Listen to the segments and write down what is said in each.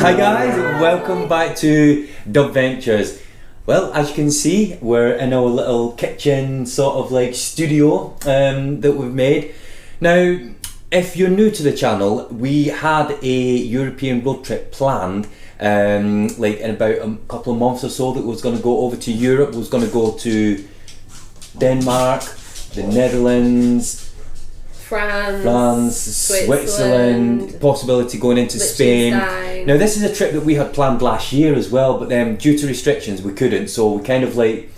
Hi guys, welcome back to Dubventures. Well, as you can see, we're in our little kitchen sort of like studio that we've made. Now, if you're new to the channel, we had a European road trip planned like in about a couple of months or so that was going to go over to Europe. We was going to go to Denmark, the Netherlands, France, Switzerland, possibility going into Spain. Now this is a trip that we had planned last year as well, but then due to restrictions we couldn't, so we kind of like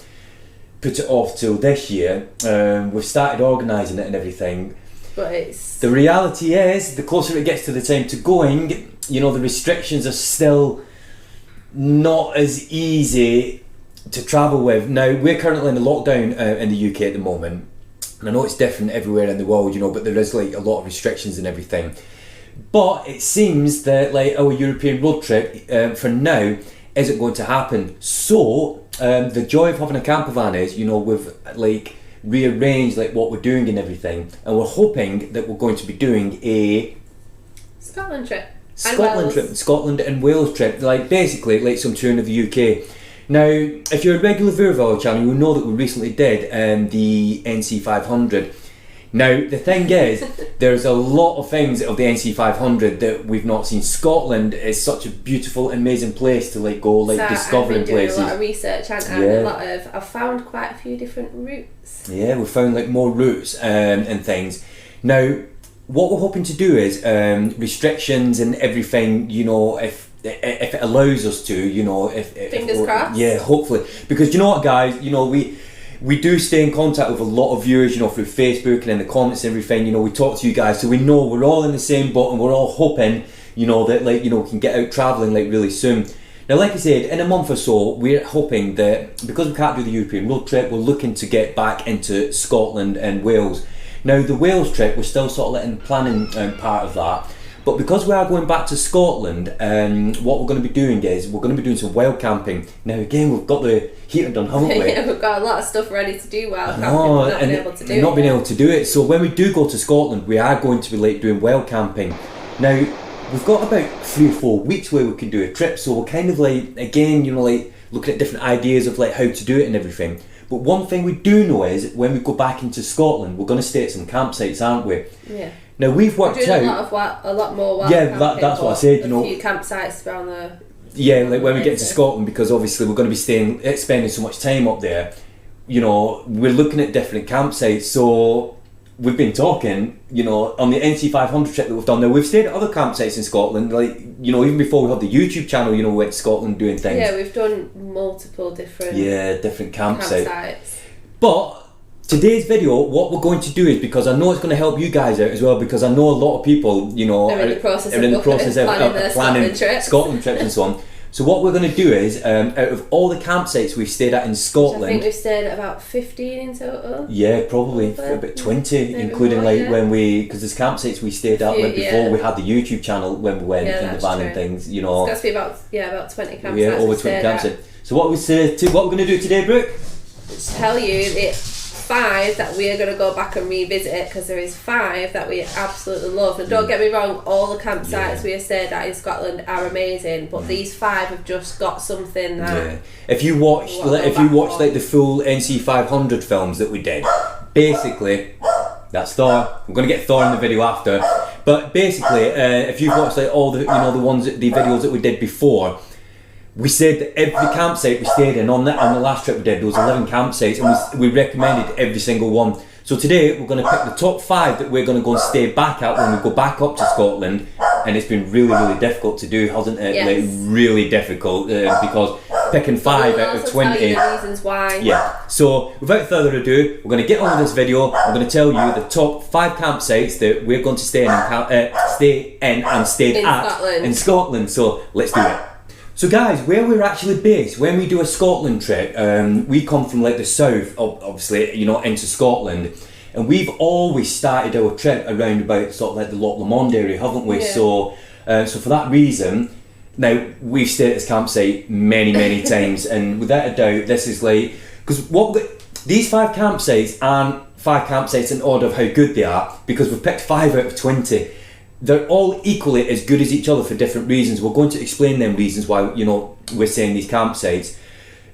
put it off till this year. We've started organising it and everything, but the reality is the closer it gets to the time to going, you know, the restrictions are still not as easy to travel with. Now we're currently in a lockdown in the UK at the moment. And I know it's different everywhere in the world, you know, but there is like a lot of restrictions and everything. But it seems that like our European road trip for now isn't going to happen. So the joy of having a campervan is, you know, we've like rearranged like what we're doing and everything, and we're hoping that we're going to be doing a Scotland Scotland and Wales trip, like basically like some touring of the UK. Now, if you're a regular viewer of our channel, you'll know that we recently did the NC 500. Now, the thing is, there's a lot of things of the NC 500 that we've not seen. Scotland is such a beautiful, amazing place to like go, like discovering places. I've been doing a lot of research and I've found quite a few different routes. Yeah, we've found like more routes and things. Now, what we're hoping to do is restrictions and everything, you know, if it allows us to, you know, if fingers crossed. Yeah, hopefully, because you know what, guys, you know, we do stay in contact with a lot of viewers, you know, through Facebook and in the comments and everything. You know, we talk to you guys, so we know we're all in the same boat, and we're all hoping, you know, that like, you know, we can get out travelling like really soon. Now, like I said, in a month or so, we're hoping that because we can't do the European road trip, we're looking to get back into Scotland and Wales. Now, the Wales trip, we're still sort of letting the planning part of that. But because we are going back to Scotland, what we're going to be doing is we're going to be doing some wild camping. Now again, we've got the heater done, haven't we? Yeah, we've got a lot of stuff ready to do wild camping, but not being able to do it. So when we do go to Scotland, we are going to be like doing wild camping. Now, we've got about 3 or 4 weeks where we can do a trip, so we're kind of like, again, you know, like looking at different ideas of like how to do it and everything. But one thing we do know is when we go back into Scotland, we're going to stay at some campsites, aren't we? Yeah. Now we've worked out a lot more wild camping, that's what I said. You know, a few campsites around the. Yeah, like when we get to Scotland, because obviously we're going to be spending so much time up there. You know, we're looking at different campsites. So we've been talking, you know, on the NC 500 trip that we've done. Now we've stayed at other campsites in Scotland, like, you know, even before we had the YouTube channel. You know, we went to Scotland doing things. Yeah, we've done multiple different. Yeah, different campsites. But today's video, what we're going to do is, because I know it's going to help you guys out as well, because I know a lot of people, you know, are in the process of planning Scotland trips and so on. So what we're going to do is, out of all the campsites we've stayed at in Scotland, I think we've stayed at about 15 in total. Yeah, probably about 20, including more, like when we, because there's campsites we stayed at like before we had the YouTube channel when we went in the van and things, you know. It's got to be about 20 campsites. Yeah, over 20 campsites. So what we're going to do today, Brooke? Tell you the 5 that we are going to go back and revisit it, because there is 5 that we absolutely love. And don't get me wrong, all the campsites we have stayed at in Scotland are amazing, but these 5 have just got something that. If you watch like the full NC 500 films that we did, basically that's Thor. I'm going to get Thor in the video after, but basically if you've watched like all the, you know, the videos that we did before, we said that every campsite we stayed in on the last trip we did, there was 11 campsites, and we recommended every single one. So today we're going to pick the top 5 that we're going to go and stay back at when we go back up to Scotland. And it's been really, really difficult to do, hasn't it? Yes. Like really difficult, because picking 5 out of 20. Tell you the reasons why. Yeah. So without further ado, we're going to get on with this video. I'm going to tell you the top 5 campsites that we're going to stay in and stayed at in Scotland. So let's do it. So guys, where we're actually based, when we do a Scotland trip, we come from like the south, obviously, you know, into Scotland, and we've always started our trip around about sort of like the Loch Lomond area, haven't we? Yeah. So for that reason, now we've stayed at this campsite many times, and without a doubt, this is like, because these 5 campsites aren't 5 campsites in order of how good they are, because we've picked 5 out of 20. they're all equally as good as each other for different reasons. We're going to explain them reasons why, you know, we're saying these campsites.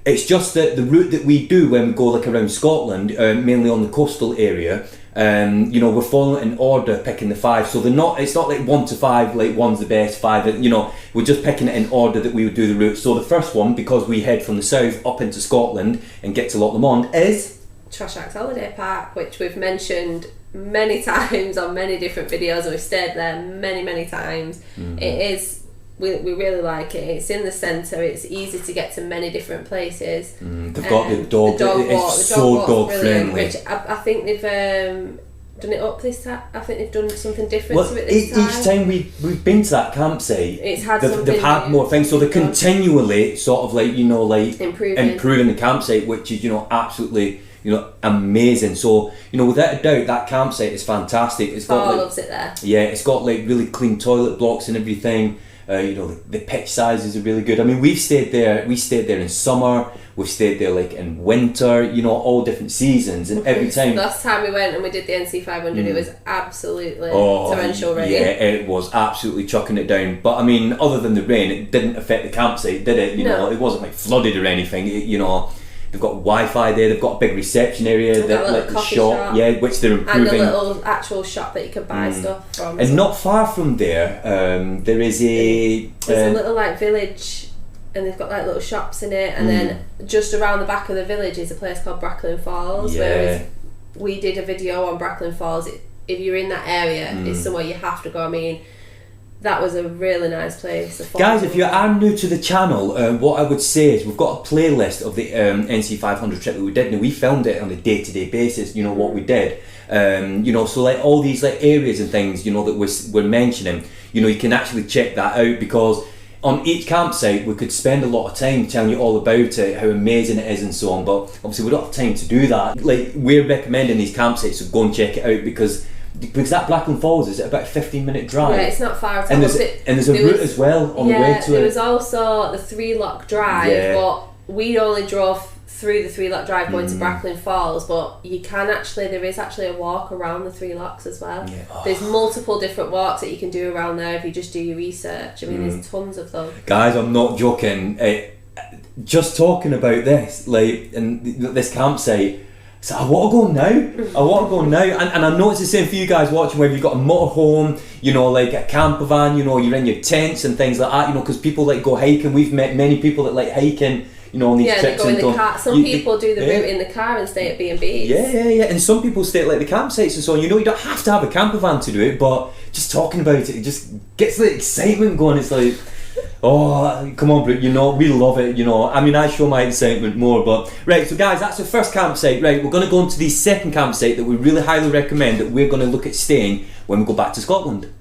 It's just that the route that we do when we go like around Scotland, mainly on the coastal area, you know, we're following in order, picking the 5. So they're not. It's not like 1 to 5, like 1's the best, 5. You know, we're just picking it in order that we would do the route. So the first one, because we head from the south up into Scotland and get to Loch Lomond, is Trossachs Holiday Park, which we've mentioned many times on many different videos, and we've stayed there many times. It is. We really like it. It's in the centre. It's easy to get to many different places. They've got the dog walk. It's so dog friendly. Which I think they've done it up this time. I think they've done something different to it this time. Each time we've been to that campsite, they've had more things. So they're continually sort of like, you know, like improving the campsite, which is, you know, absolutely, you know, amazing. So, you know, without a doubt, that campsite is fantastic. It's got Paul loves it there. Yeah, it's got like really clean toilet blocks and everything. You know, the pitch sizes are really good. I mean, we stayed there in summer, we've stayed there like in winter, you know, all different seasons, and every time. Last time we went and we did the NC 500, it was absolutely torrential rain. Yeah, it was absolutely chucking it down. But I mean, other than the rain, it didn't affect the campsite, did it? You know, it wasn't like flooded or anything. You know, they've got Wi-Fi there. They've got a big reception area. That like the shop, yeah, which they're improving. And a little actual shop that you can buy stuff from. And not far from there, there is a. There's a little like village, and they've got like little shops in it, and then just around the back of the village is a place called Bracklin Falls. Yeah. Whereas we did a video on Bracklin Falls. If you're in that area, it's somewhere you have to go. I mean, that was a really nice place. Guys, if you are new to the channel, what I would say is we've got a playlist of the NC 500 trip that we did, and we filmed it on a day-to-day basis, you know, what we did. You know, so like all these like areas and things, you know, that we're mentioning, you know, you can actually check that out, because on each campsite we could spend a lot of time telling you all about it, how amazing it is and so on, but obviously we don't have time to do that. Like, we're recommending these campsites, so go and check it out, because that Bracklin Falls is about a 15-minute drive. Yeah, it's not far at all. And there's a route as well on the way to it. There was also the 3 Lock Drive, but we only drove through the 3 Lock Drive going to Bracklin Falls, but there is actually a walk around the 3 Locks as well. Yeah. There's multiple different walks that you can do around there if you just do your research. I mean, there's tons of them. Guys, I'm not joking. Just talking about this, like, and this campsite, so I want to go now. And I know it's the same for you guys watching, where you've got a motorhome, you know, like a campervan, you know, you're in your tents and things like that, you know, because people like go hiking. We've met many people that like hiking, you know, on these trips. Yeah, they go in the car. Some people do the route in the car and stay at B&Bs. Yeah. And some people stay at like the campsites and so on. You know, you don't have to have a campervan to do it, but just talking about it just gets the excitement going. It's like, oh, come on, Brooke, you know, we love it, you know. I mean, I show my excitement more, but... Right, so guys, that's the first campsite. Right, we're going to go into the second campsite that we really highly recommend, that we're going to look at staying when we go back to Scotland.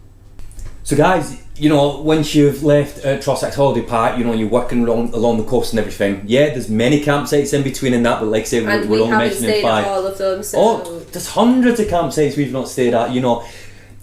So guys, you know, once you've left Trossachs Holiday Park, you know, you're working along the coast and everything. Yeah, there's many campsites in between and that, but like I say, we're only mentioning 5. At all of them, so... Oh, there's hundreds of campsites we've not stayed at, you know.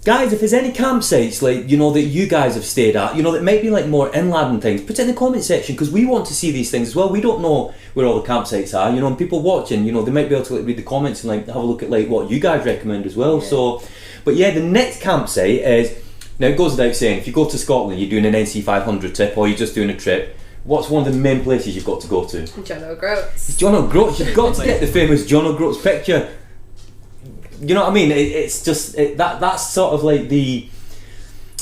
Guys, if there's any campsites, like, you know, that you guys have stayed at, you know, that might be like more inland and things, put it in the comment section, because we want to see these things as well. We don't know where all the campsites are, you know, and people watching, you know, they might be able to like read the comments and like have a look at like what you guys recommend as well. Yeah. So, but yeah, the next campsite is, now it goes without saying, if you go to Scotland, you're doing an NC 500 trip, or you're just doing a trip, what's one of the main places you've got to go to? John O'Groats. John O'Groats, you've got to get the famous John O'Groats picture. You know what I mean? It's just that's sort of like the,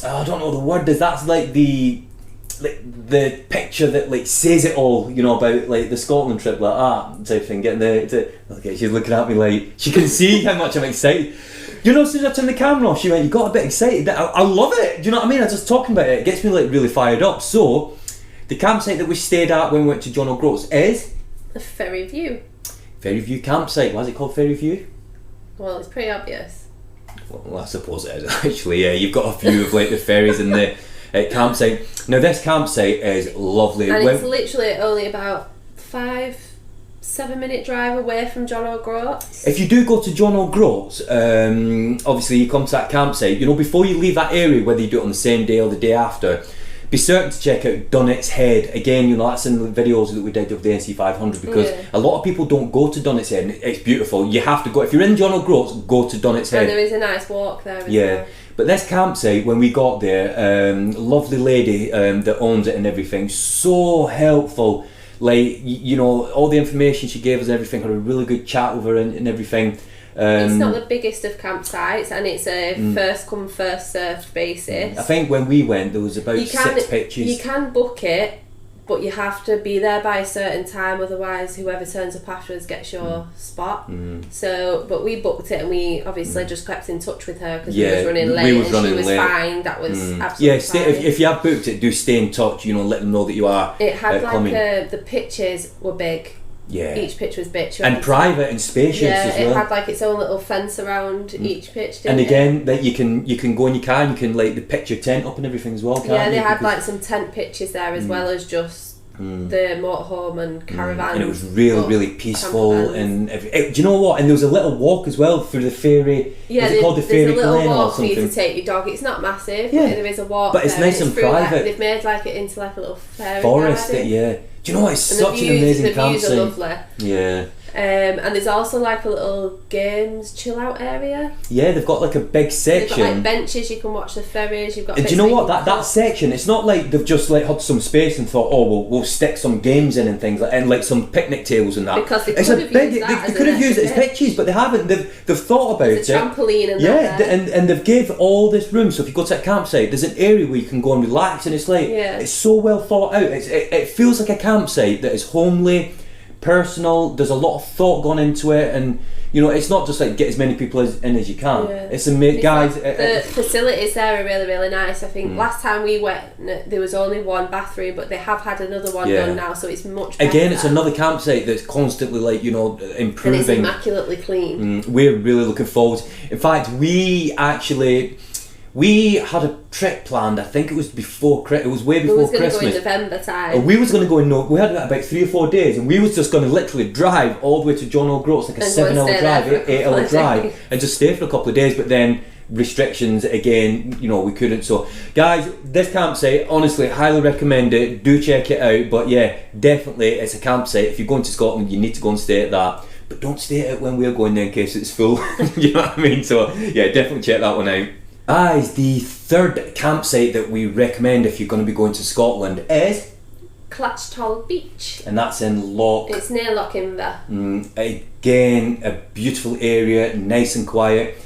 I don't know what the word is. That's like the picture that like says it all. You know, about like the Scotland trip, like type thing. Getting okay, she's looking at me like she can see how much I'm excited. You know, as soon as I turned the camera off, she went, "You got a bit excited." I love it. Do you know what I mean? I just talking about it. It gets me like really fired up. So, the campsite that we stayed at when we went to John O'Groats is the Ferry View. Ferry View campsite. Why is it called Ferry View? Well, it's pretty obvious. Well, I suppose it is actually. Yeah, you've got a view of like the ferries and the campsite. Now, this campsite is lovely, and it's literally only about 5-7 minute drive away from John O'Groats. If you do go to John O'Groats, obviously you come to that campsite. You know, before you leave that area, whether you do it on the same day or the day after, be certain to check out Dunnet's Head. Again, you know, that's in the videos that we did of the NC 500, because a lot of people don't go to Dunnet's Head, and it's beautiful. You have to go. If you're in John O'Groats, go to Dunnet's Head. And there is a nice walk there as well. But this campsite, when we got there, lovely lady that owns it and everything, so helpful. Like, you know, all the information she gave us and everything, had a really good chat with her and everything. It's not the biggest of campsites, and it's a first come first served basis. I think when we went there was about 6 pitches. You can book it, but you have to be there by a certain time, otherwise whoever turns up afterwards gets your spot. So, but we booked it, and we obviously just kept in touch with her because we was running late, and she was fine. That was absolutely fine. If you have booked it, do stay in touch, you know, let them know that you are It had coming. the pitches were big. Yeah. Each pitch was big. And private and spacious as well. It had like its own little fence around each pitch, didn't and it? again, that you can go in your car and you can like the pitch your tent up and everything as well, can't you? Yeah, they had like some tent pitches there as well as just the motorhome and caravan. And it was really peaceful and do you know what? And there was a little walk as well through the fairy. Yeah, is it called the fairy there's a little Glen walk or something? for you to take your dog. It's not massive, Yeah. but there is a walk. But it's there, nice and through private. They've made like it into like a little fairy Forest, garden. yeah. Do you know what? It's And such an amazing the views campsite. are lovely. Yeah. And there's also like a little games chill out area. Yeah, they've got like a big They've section. got like benches, you can watch the ferries. You've got. And do you know what? That section, it's not like they've just like had some space and thought, oh, we'll stick some games in and things like, and like some picnic tables and that. Because they it's could a have big. used that They as could an have used it as extra pitches, but they haven't. They've thought about There's a trampoline and yeah, that there. and they've gave all this room. So if you go to a campsite, there's an area where you can go and relax, and it's like it's so well thought out. It feels like a campsite that is homely, personal. There's a lot of thought gone into it, and you know, it's not just like get as many people in as you can. It's amazing, guys. Like the facilities there are really nice. I think last time we went, there was only one bathroom, but they have had another one done now, so it's much better. Again, it's another campsite that's constantly like, you know, improving. And it's immaculately clean. We're really looking forward. In fact, we had a trip planned. I think it was before Christmas. It was way before Christmas. We was going to go in November time. We was going to go in. We had about 3 or 4 days, and we was just going to literally drive all the way to John O'Groats, like a 7-hour drive, 8-hour drive, and just stay for a couple of days. But then restrictions again, you know, we couldn't. So, guys, this campsite, honestly, highly recommend it. Do check it out. But yeah, definitely, it's a campsite. If you're going to Scotland, you need to go and stay at that. But don't stay at it when we're going there in case it's full. You know what I mean? So yeah, definitely check that one out. Guys, the third campsite that we recommend if you're going to be going to Scotland is Clachtoll Beach. And that's in Loch. It's near Loch Inver. Again, a beautiful area, nice and quiet.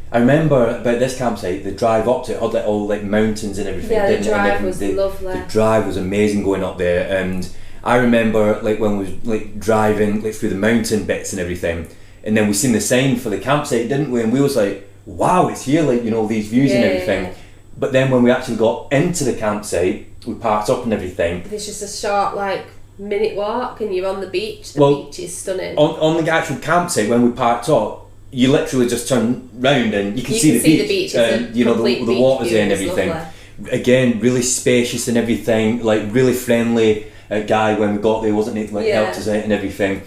I remember about this campsite, the drive up to it had like all like mountains and everything. Yeah, didn't the it? drive And was lovely. The drive was amazing going up there, and I remember like when we was like driving like through the mountain bits and everything, and then we seen the sign for the campsite, didn't we? And we was like, wow, it's here, like, you know, these views and everything. Yeah. But then when we actually got into the campsite, we parked up and everything. There's just a short like minute walk and you're on the beach. The beach is stunning. On the actual campsite, when we parked up, you literally just turn round and you can see the beach. You know, the water's there and everything. Lovely. Again, really spacious and everything, like really friendly guy when we got there, wasn't he? Like helped us out and everything.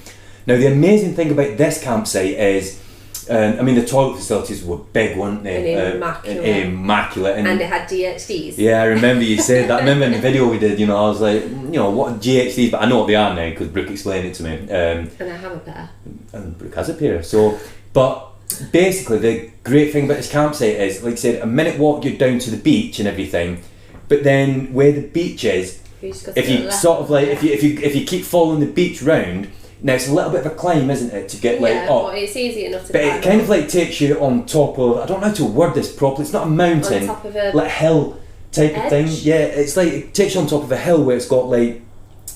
Now the amazing thing about this campsite is, I mean, the toilet facilities were big, weren't they? And immaculate. And they had GHDs. Yeah, I remember you said that. I remember in the video we did, you know, I was like, you know, what are GHDs? But I know what they are now because Brooke explained it to me. And I have a pair. And Brooke has a pair. So, but basically the great thing about this campsite is, like I said, a minute walk you're down to the beach and everything. But then where the beach is, if you sort of like, if you keep following the beach round, now it's a little bit of a climb, isn't it, to get like up. But it's easy enough to But it kind of like takes you on top of, I don't know how to word this properly, it's not a mountain, on top of a like hill type of thing. Yeah, it's like it takes you on top of a hill where it's got like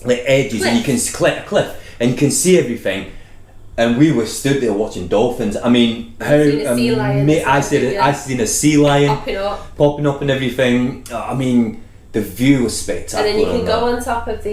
edges and you can a cliff and you can see everything. And we were stood there watching dolphins. I mean, I seen a sea lion popping up and everything. I mean, the view was spectacular. And then you can go on top of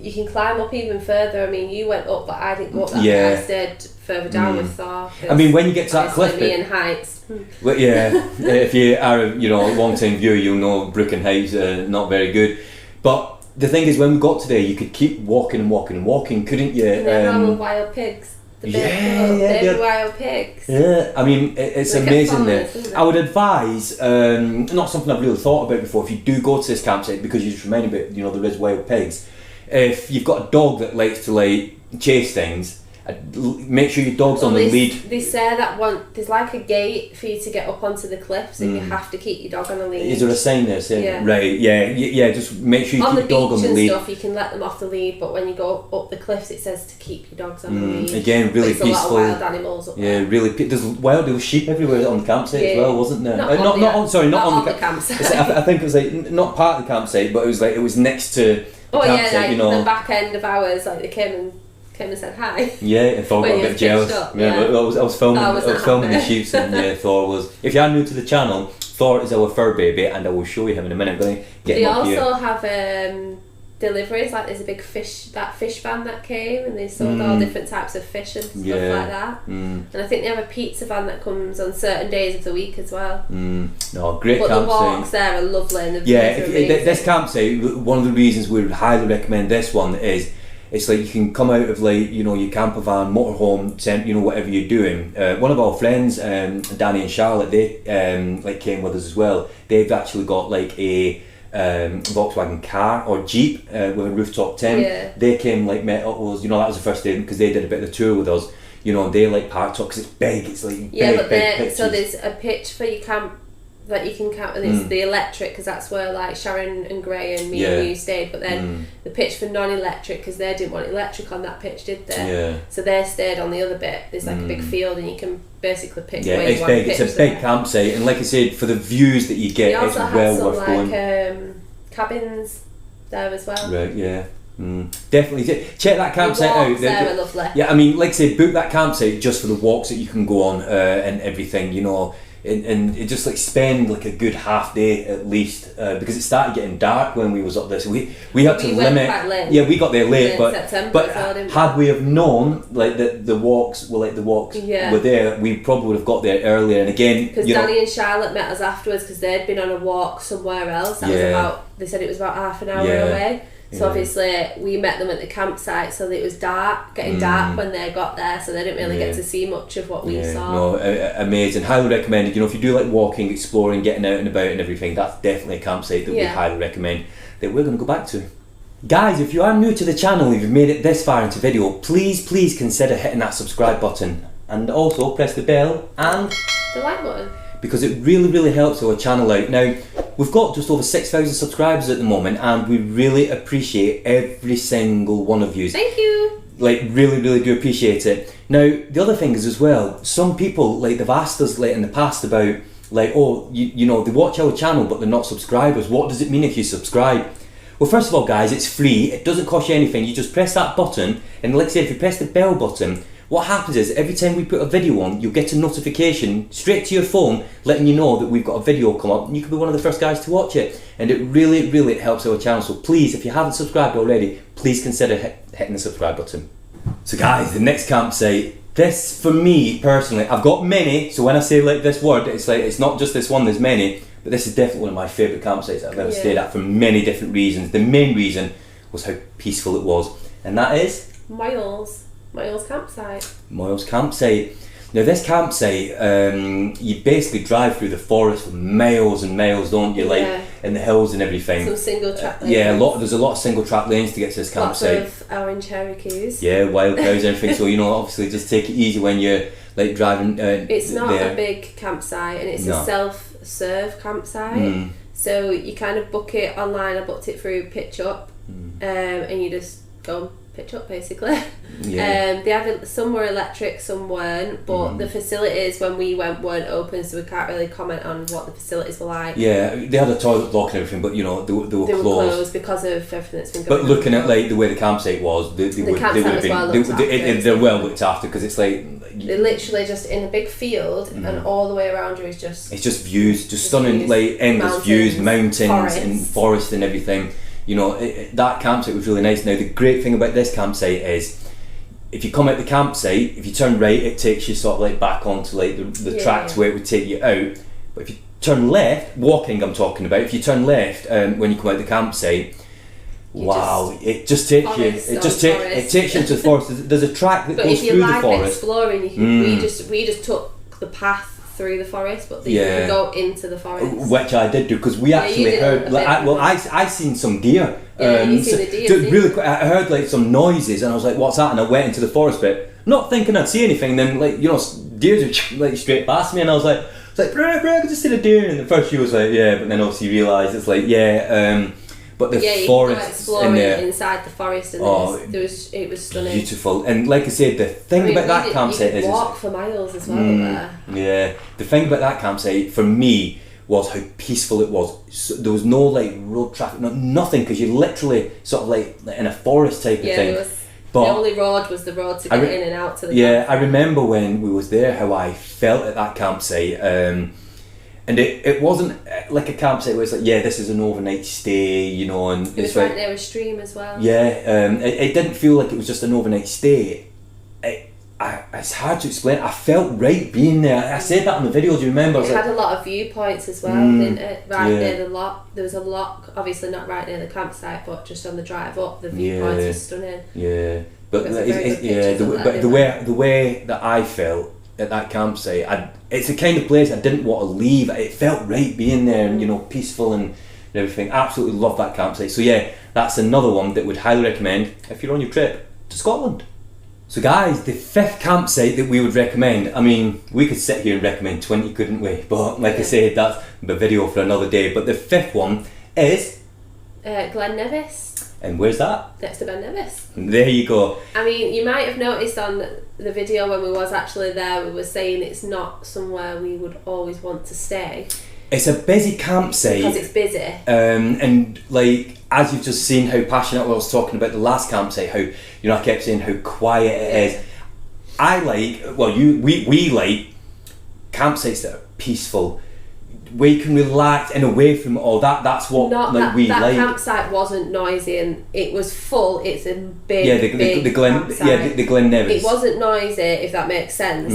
you can climb up even further. I mean, you went up, but I didn't go up that way. I stayed further down with Thor. I mean, when you get to that cliff bit, and heights. Well, yeah, if you are a long-time viewer, you'll know Brook and Heights are not very good. But the thing is, when we got today, you could keep walking and walking and walking, couldn't you? And then all the wild pigs. The wild pigs. Yeah, I mean, it's amazing there. I would advise, not something I've really thought about before, if you do go to this campsite, because you just reminded me, you know, there is wild pigs. If you've got a dog that likes to like chase things, make sure your dog's on the lead. They say that there's like a gate for you to get up onto the cliffs, and you have to keep your dog on the lead. Is there a sign there saying right? Yeah. Just make sure you keep your dog on the lead. On the beach and stuff, you can let them off the lead, but when you go up the cliffs, it says to keep your dogs on the lead. Again, really peaceful. A lot of wild animals up there. Really. There's wild sheep everywhere on the campsite as well, wasn't there? Not on the campsite. I think it was like not part of the campsite, but it was next to. The campsite, the back end of ours, like they came and said hi. Yeah, and Thor got a bit jealous. I was filming the shoots, and Thor was. If you are new to the channel, Thor is our fur baby, and I will show you him in a minute. I'm going to get him up here. They also have deliveries, like there's a big fish van that came, and they sold all different types of fish and stuff like that. And I think they have a pizza van that comes on certain days of the week as well. No, great but campsite. The walks there are lovely, and this campsite, one of the reasons we would highly recommend this one is it's like you can come out of like your campervan, motorhome, whatever you're doing. One of our friends, Danny and Charlotte, they came with us as well. They've actually got like a Volkswagen car or Jeep with a rooftop tent. They came met up with us. That was the first day because they did a bit of the tour with us. And they parked up because it's big. It's like big so there's a pitch for your camp that you can count, and it's the electric, because that's where like Sharon and Gray and me and you stayed. But then the pitch for non-electric, because they didn't want electric on that pitch, did they? So they stayed on the other bit. There's like a big field, and you can basically pick where you want to pitch. It's a big campsite, and like I said, for the views that you get, it's well worth going. Cabins there as well. Right, yeah. Definitely check that campsite out. There are lovely. Yeah, I mean, like I say, book that campsite just for the walks that you can go on and everything. And it just spend a good half day at least because it started getting dark when we was up there, so we had to limit. Quite late. Yeah, we got there late, but September, had we have known the walks were were there, we probably would have got there earlier. And again, because Danny and Charlotte met us afterwards because they'd been on a walk somewhere else. They said it was about half an hour away. So obviously we met them at the campsite, so it was getting dark when they got there, so they didn't really get to see much of what we saw. No, amazing, highly recommended. If you do like walking, exploring, getting out and about and everything, that's definitely a campsite that we highly recommend that we're going to go back to. Guys, if you are new to the channel, if you've made it this far into video, please consider hitting that subscribe button, and also press the bell and the like button, because it really helps our channel out. Now, we've got just over 6,000 subscribers at the moment, and we really appreciate every single one of you. Thank you. Really do appreciate it. Now, the other thing is as well, some people they've asked us in the past about they watch our channel but they're not subscribers. What does it mean if you subscribe? Well, first of all, guys, it's free. It doesn't cost you anything. You just press that button, and like I say, if you press the bell button, what happens is every time we put a video on, you'll get a notification straight to your phone letting you know that we've got a video come up, and you can be one of the first guys to watch it. And it really helps our channel. So please, if you haven't subscribed already, please consider hitting the subscribe button. So guys, the next campsite, this for me personally, I've got many, so when I say this word, it's not just this one, there's many, but this is definitely one of my favourite campsites that I've ever stayed at for many different reasons. The main reason was how peaceful it was, and that is Moyles Campsite. Moyles Campsite. Now this campsite, you basically drive through the forest for miles and miles, don't you? In the hills and everything. Some single track lanes. There's a lot of single track lanes to get to this campsite. Lots of orange Cherokees. Yeah, wild cows and everything. So obviously just take it easy when you're driving. It's not a big campsite, and it's a self-serve campsite. So you kind of book it online. I booked it through Pitch Up, and you just go pitch up basically. They had some were electric, some weren't, but the facilities when we went weren't open, so we can't really comment on what the facilities were like. They had a toilet block and everything, but they were closed because of everything that's been going on. But looking at the way the campsite was, they're well looked after, because it's they're literally just in a big field, and all the way around you is just views, just stunning endless views, mountains and forest and everything. That campsite was really nice. Now the great thing about this campsite is, if you come out the campsite, if you turn right, it takes you back onto the tracks where it would take you out. But if you turn left, walking I'm talking about, if you turn left when you come out the campsite, it just takes you. It takes you into the forest. There's a track that goes through the forest. But if you like exploring, we just took the path through the forest, but you can go into the forest, which I did do, because we actually heard. I seen some deer. You seen the deer. Really quick, I heard some noises, and I was like, "What's that?" And I went into the forest bit, not thinking I'd see anything. Then like deers would like straight past me, and I was like, bro, I could just see the deer. And the first you was like, yeah, but then obviously you realise it's like, but the forests in there, inside the forest, and it was stunning, beautiful. And like I said, the thing about that campsite is walk for miles as well there. Yeah, the thing about that campsite for me was how peaceful it was. So there was no like road traffic, nothing, because you're literally sort of like in a forest type of thing. The only road was the road to get in and out to the campsite. I remember when we was there how I felt at that campsite. And it wasn't like a campsite where it's like, yeah, this is an overnight stay, you know, and it was right near a stream as well. Yeah, it didn't feel like it was just an overnight stay. It's hard to explain. I felt right being there. I said that on the video. Do you remember? It had a lot of viewpoints as well, didn't it? Near the lock. There was a lock, obviously not right near the campsite, but just on the drive up, the viewpoints were stunning. Yeah, but the way that I felt at that campsite, it's the kind of place I didn't want to leave. It felt right being there, and peaceful and everything. Absolutely love that campsite. So yeah, that's another one that would highly recommend if you're on your trip to Scotland. So guys, the 5th campsite that we would recommend, I mean, we could sit here and recommend 20, couldn't we? But like I said, that's the video for another day. But the 5th one is Glen Nevis. And where's that? Next to Glen Nevis. There you go. I mean, you might have noticed on the video when we was actually there, we were saying it's not somewhere we would always want to stay. It's a busy campsite. Because it's busy. And like, as you've just seen how passionate I was talking about the last campsite, how, I kept saying how quiet it is. I like, we like campsites that are peaceful, where you can relax and away from it all. That's what we like. That campsite wasn't noisy and it was full. It's a big, the Glen, campsite. the Glen Nevis. It wasn't noisy, if that makes sense.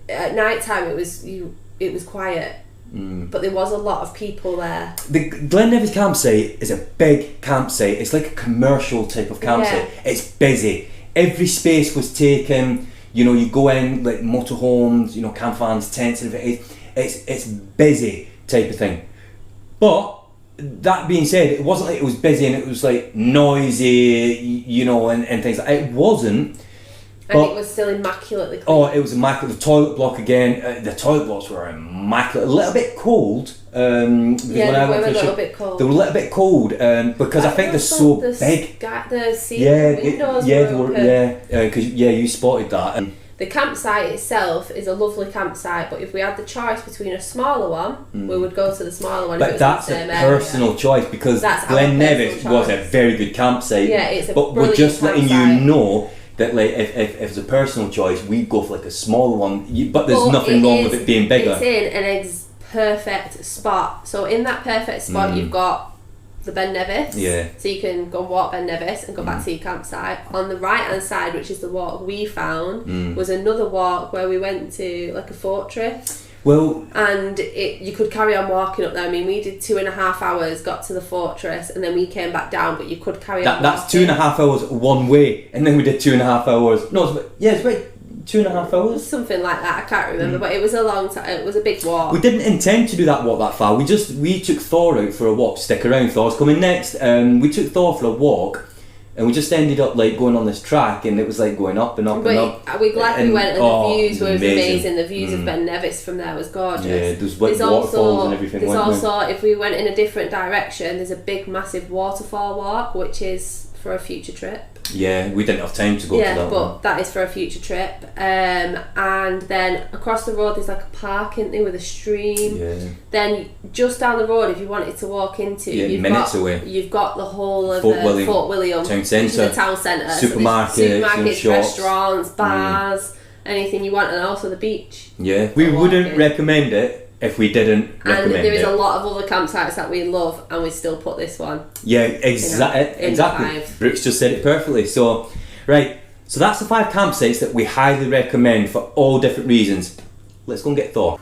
At night time, it was quiet. But there was a lot of people there. The Glen Nevis campsite is a big campsite. It's like a commercial type of campsite. Yeah. It's busy. Every space was taken. You go in like motorhomes, campervans, tents, and it's busy type of thing. But that being said, it wasn't like it was busy and it was like noisy, and things. It wasn't. And it was still immaculately clean. Oh, it was immaculate. The toilet block again. The toilet blocks were immaculate. A little bit cold. They were a little bit cold. They were a little bit cold because I think they're so big. The ceiling windows were open. Because you spotted that. The campsite itself is a lovely campsite, but if we had the choice between a smaller one, we would go to the smaller one. But that's a personal choice, because Glen Nevis was a very good campsite. Yeah, it's a but we're just letting you know that like if it's a personal choice, we'd go for like a smaller one. But there's nothing wrong with it being bigger. It's in an perfect spot. So in that perfect spot, you've got the Ben Nevis. Yeah. So you can go and walk Ben Nevis and go back to your campsite. On the right hand side, which is the walk we found, was another walk where we went to like a fortress. Well, and you could carry on walking up there. I mean, we did 2.5 hours, got to the fortress, and then we came back down. But you could carry on. That's 2.5 hours one way, and then we did 2.5 hours. No, it's right. 2.5 hours, something like that. I can't remember, but it was a long time. It was a big walk. We didn't intend to do that walk that far. We took Thor out for a walk. Stick around, Thor's coming next. We took Thor for a walk, and we just ended up like going on this track, and it was like going up and up and up. We're glad we went, and the views were amazing. The views of Ben Nevis from there was gorgeous. Yeah, there's waterfalls and everything. There's also, if we went in a different direction, there's a big, massive waterfall walk, which is for a future trip. Yeah, we didn't have time to go to that. Yeah, but that is for a future trip. And then across the road there's like a park, isn't there, with a stream. Yeah. Then just down the road, if you wanted to walk into, you've got the whole of Fort William town centre, the town centre, supermarkets, shops, restaurants, bars, anything you want, and also the beach. Yeah, we wouldn't recommend it if we didn't recommend it. And there is a lot of other campsites that we love, and we still put this one. Yeah, exactly. Brooks just said it perfectly. So, right, so that's the 5 campsites that we highly recommend for all different reasons. Let's go and get Thor.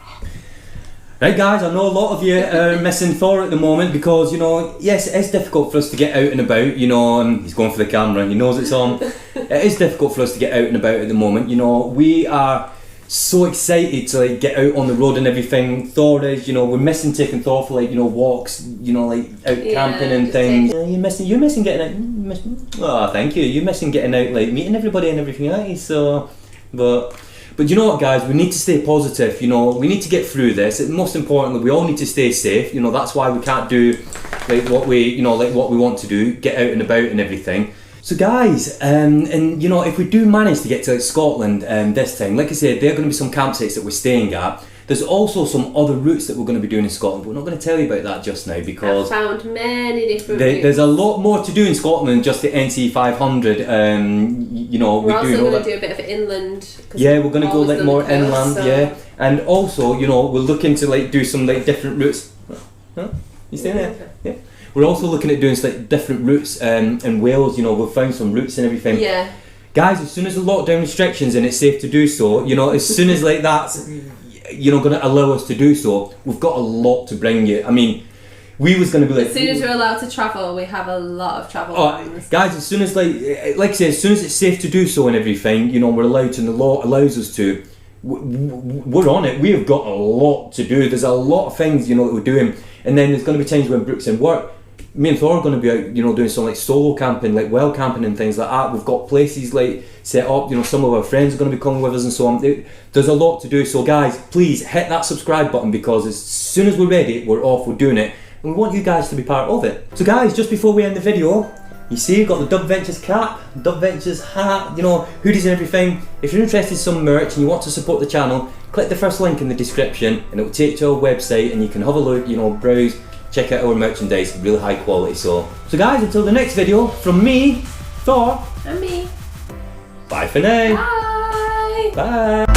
Right, guys, I know a lot of you are missing Thor at the moment because, yes, it is difficult for us to get out and about. He's going for the camera, he knows it's on. It is difficult for us to get out and about at the moment. We are so excited to like get out on the road and everything. Thor is, we're missing taking Thor for like walks, like out camping and things. You're missing getting out. Oh, thank you. You're missing getting out, like meeting everybody and everything, aren't you? So But you know what, guys, we need to stay positive. You know, we need to get through this. And most importantly, we all need to stay safe. You know, that's why we can't do like what we want to do, get out and about and everything. So guys, and you know, if we do manage to get to like, Scotland this time, like I said, there are going to be some campsites that we're staying at. There's also some other routes that we're going to be doing in Scotland, but we're not going to tell you about that just now because I've found many different routes. There's a lot more to do in Scotland than just the NC 500. You know, we're also going to do a bit of inland. Yeah, we're going to go like more inland, yeah. And also, you know, we're looking to like do some like different routes. Huh? You staying there? Yeah. We're also looking at doing like different routes in Wales. You know, we've found some routes and everything. Yeah. Guys, as soon as the lockdown restrictions and it's safe to do so, you know, as soon as like that's, you know, going to allow us to do so, we've got a lot to bring you. I mean, we was going to be like... As soon as we're allowed to travel, we have a lot of travel plans. Guys, as soon as like I said, as soon as it's safe to do so and everything, you know, we're allowed to and the law allows us to, we're on it. We have got a lot to do. There's a lot of things, you know, that we're doing. And then there's going to be times when Brooke's in work. Me and Thor are going to be out, you know, doing some like solo camping, like well camping and things like that. We've got places like set up, you know, some of our friends are going to be coming with us and so on. There's a lot to do. So guys, please hit that subscribe button because as soon as we're ready, we're off, we're doing it. And we want you guys to be part of it. So guys, just before we end the video, you see you've got the dubventures cap, dubventures hat, you know, hoodies and everything. If you're interested in some merch and you want to support the channel, click the first link in the description and it will take you to our website and you can have a look, you know, browse, check out our merchandise, really high quality. So guys, until the next video, from me, Thor, And me. bye for now. Bye. Bye.